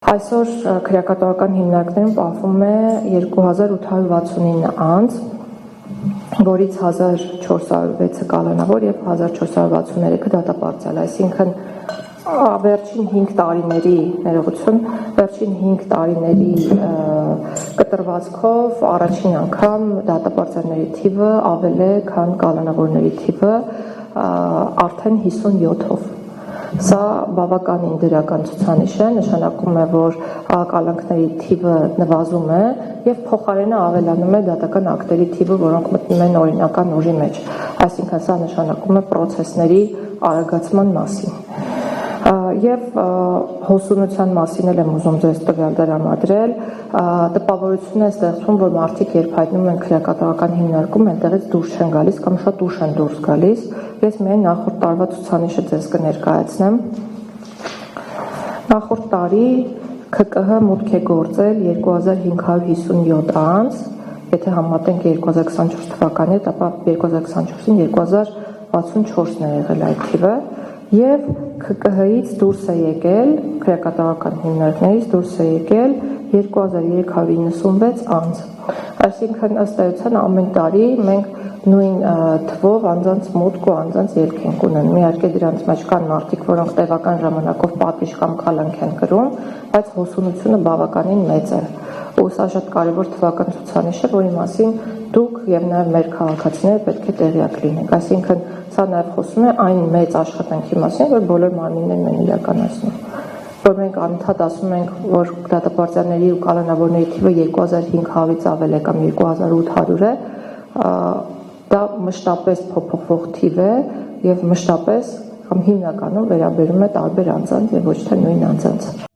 Այսօր քրեակատարական հիմնարկներում պահվում է 2869 անձ, որից 1406-ը կալանավոր եւ 1463-ը դատապարտյալ, այսինքն վերջին 5 տարիների ներողություն, վերջին 5 տարիների կտրվածքով առաջին անգամ դատապարտյալների թիվը ավել է, քան կալանավորների թիվը, արդեն 57-ով։ Սա բավականին դրական ցուցանիշ է, նշանակում է, որ կալանքների թիվը նվազում է եւ փոխարենը ավելանում է դատական ակտերի թիվը, որոնք մտնում են օրինական ուժի մեջ, այսինքն սա նշանակում է պրոցեսների արագացման մասին։ Եվ հոսունության մասին եմ ուզում ձեզ տվյալ տրամադրել, տպավորություն է ստեղծվում, որ մարդիկ երբ հայտնում են քրեակատարական հիմնարկում, այնտեղից դուրս չեն գալիս կամ շատ ուշ են դուրս գալիս։ Ես միայն նախորդ տարվա ցուցանիշը ձեզ կներկայացնեմ։ Նախորդ տարի ՔԿՀ մուտք է գործել 2557 անձ, եթե համատենք 2024 թվականի հետ, ապա 2024-ին 2064-ն է եղել այդ թիվը, եւ ՔԿՀ-ից դուրս է եկել, քրեակատարական հիմնարկներից դուրս է եկել 2396 անձ։ Այսինքն ըստ էության ամեն տարի մենք նույն թվով անձանց մուտք ու անձանց ելք ենք ունենում։ Իհարկե դրանց մեջ կան մարդիկ, որոնք տևական ժամանակով պատիժ կամ կալանք են կրում, բայց հոսունությունը բավականին մեծ է։ Ու սա շատ կարևոր թվական ցուցանիշ է, որի մասին դուք եւ նաեւ մեր քաղաքացիները պետք է տեղյակ լինենք։ Այսինքն սա նաեւ խոսում է այն մեծ աշխատանքի մասին, որ բոլոր մարմիններն են իրականացնում։ Որ մենք անընդհատ ասում ենք, որ դատապարտյալների ու կալանավորների թիվը 2500-ից ավել է կամ 2800 է, դա մշտապես փոփոխվող թիվ է եւ մշտապես կամ հիմնականում վերաբերում է տարբեր անձանց եւ ոչ թե նույն անձանց։